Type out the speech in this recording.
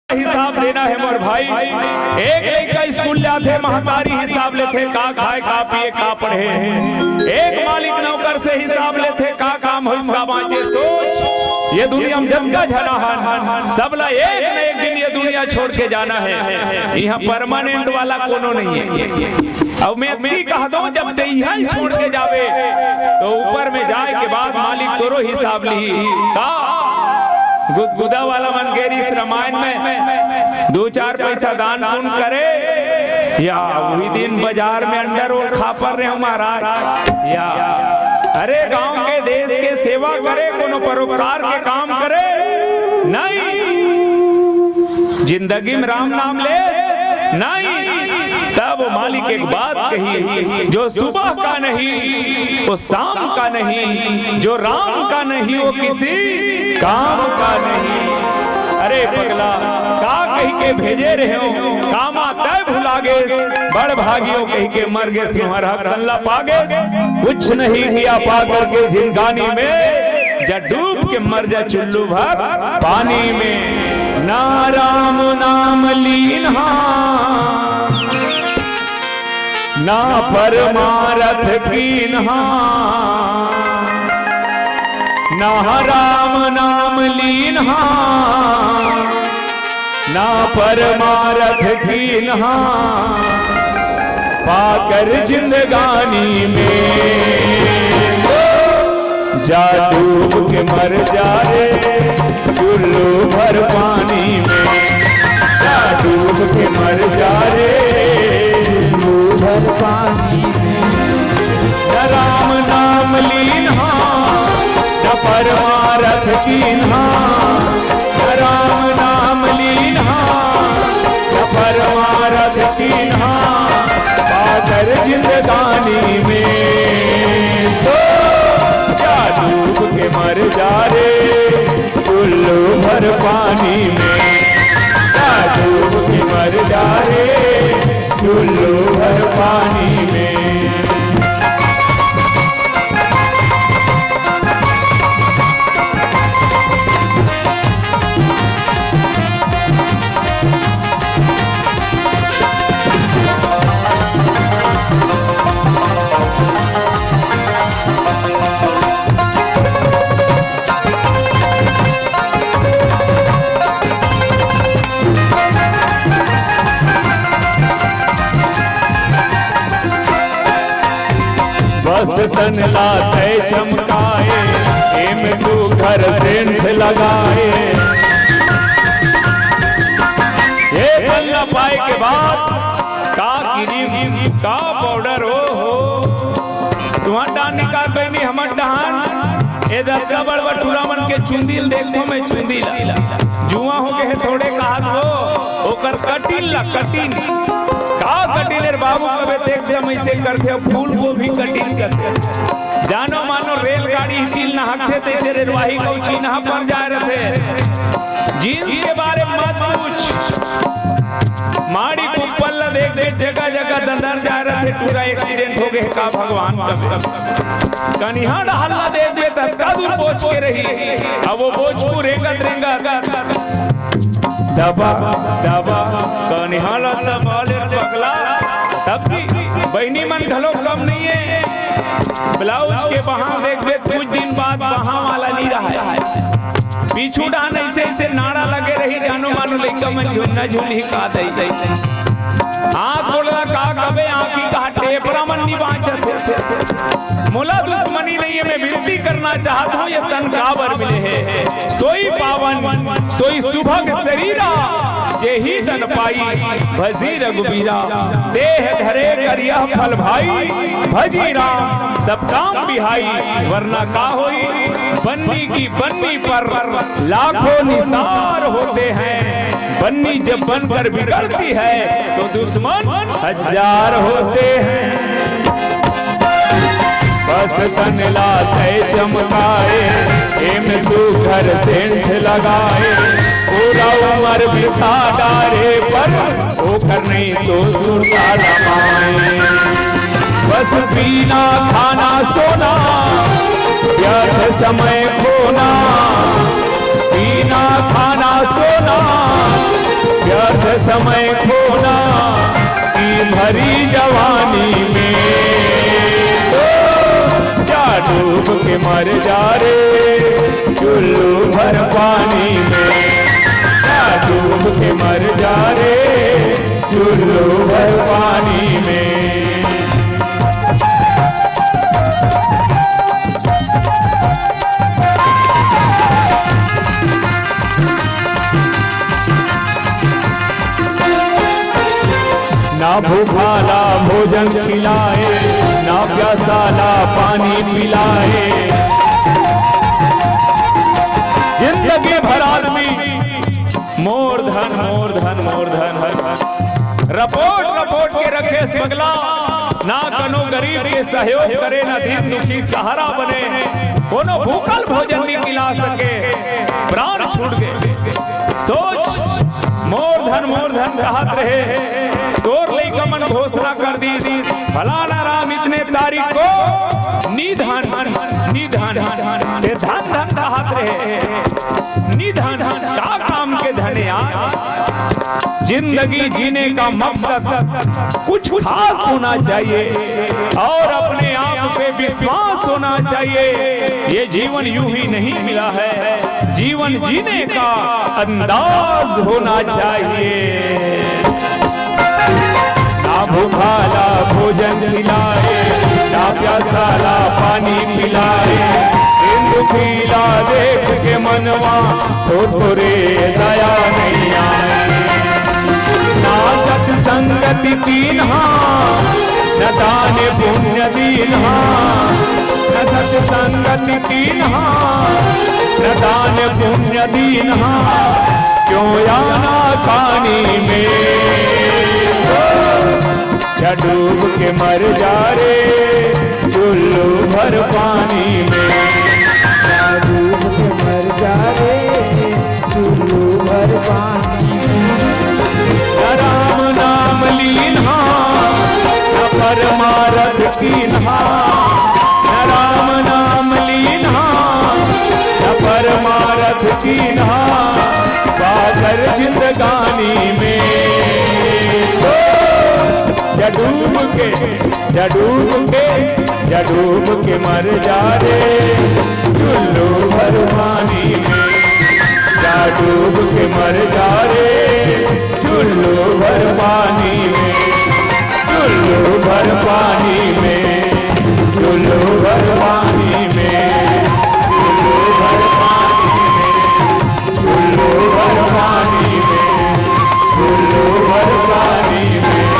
हिसाब लेना है मोर भाई। एक लड़का स्कूल जाते महतारी हिसाब लेते का खाए का पिए का पढ़े। एक मालिक नौकर से हिसाब लेते का काम हो इसका बाँचे सोच। ये दुनिया में जब का झना है सबला एक न एक दिन ये दुनिया छोड़ के जाना है। यहाँ परमानेंट वाला कोनो नहीं है। अब मैं मेरी कह दूं जब ते यहाँ छोड़ के जावे तो ऊपर में जाए के बाद मालिक तोरो हिसाब ली का गुदगुदा वाला मन गेरी इस रामायण में 2-4 पैसा दान पुण्य करे या वही दिन बाजार में अंडर और खापर रहे महाराज या अरे गांव के देश के सेवा करे कोनो परोपकार के काम करे नहीं जिंदगी में राम नाम ले नहीं। तब मालिक एक बात कही जो सुबह का नहीं वो शाम का नहीं, जो राम का नहीं वो किसी काम का नहीं। अरे पगला का कही के भेजे रहे हो कामा तय भुला गे बड़ भागियों कही के मर गे तुम्हारा कल्ला पागे। कुछ नहीं किया पा करके जिंदगानी में जा डूब के मर जा चुल्लू भर पानी में। ना राम नाम लीन्हा ना परमारथ कीन्हा ना राम नाम लीन्हा ना परमारथ कीन्हा पाकर जिंदगानी में जा डूब के मर जा रे चुल्लू भर पानी में। जा डूब के मर जा रे चुल्लू भर पानी में। न राम नाम लीन्हा न परमारथ कीन्हा न राम नाम लीन्हा न परमारथ कीन्हा पाकर जिंदगानी में तो जा डूब के मर जा रे चुल्लू भर पानी में। जा डूब के मर जा रे चुल्लू भर पानी में। बस तन लाते चमकाए एम सुघर सेंध लगाए। ये पल्ला पाए के बाद का क्रीम का पाउडर हो तुम्हार डान निकाल बनी हमर डहान ए दस्ता बड़ बटूरा मन के चुंदिल देखो मैं चुंदिल जुआ हो के थोड़े कहात हो ओकर कटिल ला कटिन का कटिलेर बाबू कबे देख जम ऐसे करथे फूल को भी कटिल करथे जानो मानो रेलगाड़ी दिल ना हकथे तैसे रेलवाही कौची ना पर जा रहे। जींस के बारे में मत पूछ माड़ी को पल्ला देख देख जगह जगह दंदर जा रहे थे पूरा एक्सीडेंट हो गए का भगवान का कनिहा हल्ला दे दे तत्का दूर पहुंच के रही अब वो भोजपुर रेंगा दबा दबा कनिहा दबा ले पगला तब की बहनी मन घलो कम नहीं है। ब्लाउज के वहां देख दे कुछ दिन बाद वहां वाला नहीं रहा है पीछू डान ऐसे ऐसे नाड़ा लगे रही जानो मानो लइका मन झुन्ना झुली का दई आँख बोलना का कबे आँखी का टेपरा मन नहीं बाँचत मोला दुश्मनी नहीं है। मैं विनती करना चाहता हूँ ये तन काबर मिले है सोई पावन सोई सुभग शरीरा जेही तन पाई भजी रघुबीरा देह धरे करिया फल भाई भजी राम सब काम बिहाई वरना का होई बन्नी की बन्नी पर लाखों निसार होते हैं। बन्नी जब बनकर बिगड़ती है तो दुश्मन हजार होते हैं। बस तन लाते चमकाए एम सुघर सेंध लगाए पूरा उम्र बिता डारे पर होकर नहीं तो सुरता लमाए। बस पीना खाना सोना व्यर्थ समय खोना पीना खाना सोना समय खोना की भरी जवानी में, तो जा डूब के मर जा रे चुल्लू भर पानी में, जा डूब के मर जा रे चुल्लू भर पानी में। ना भूखाला भोजन खिलाए, ना प्यासाला पानी पिलाए, जिंदगी भर आदमी मोर धन मोर धन मोर धन रपोट रपोट के रखे स्मगला, ना कनो गरीब के सहयोग करे, ना दिन दुखी सहारा बने, कोनो भूखल भोजन नहीं खिला सके, प्राण छूट गए। सोच मोर धन राहत रहे, तोर लई कमन घोषणा कर दी फलाना राम इतने तारीख को निधन निधन ते धन धन राहत रहे, निधन का काम के धनिया। जिंदगी जीने का मकसद कुछ खास होना चाहिए और अपने आप पे विश्वास होना चाहिए। ये जीवन यूं ही नहीं मिला है, जीवन जीने का अंदाज होना चाहिए। ना भूखाला भोजन खिलाए, ना प्यासाला पानी पिलाए, हिंदू खिला देख के मनवा तो थोड़े दया नहीं आए। ना सत्संगति तीन्हा, न दान पुण्य दीन्हा, न सत्संगति तीन्हा, न दान पुण्य दीन्हा, क्यों आना पानी में, या डूब के मर जा रे चुल्लू भर पानी में, या डूब के मर जा रे चुल्लू भर पानी में। न राम नाम लीन्हा, न परमारथ कीन्हा, न राम नाम लीन्हा, न परमारथ कीन्हा, पाकर जिंदगानी में, या डूब के या डूब के या डूब के मर जा रे चुल्लू भर पानी में, या डूब के मर जा रे चुल्लू भर पानी में, चुल्लू भर पानी में, चुल्लू भर पानी में, चुल्लू भर पानी में, चुल्लू भर पानी में, चुल्लू भर पानी में।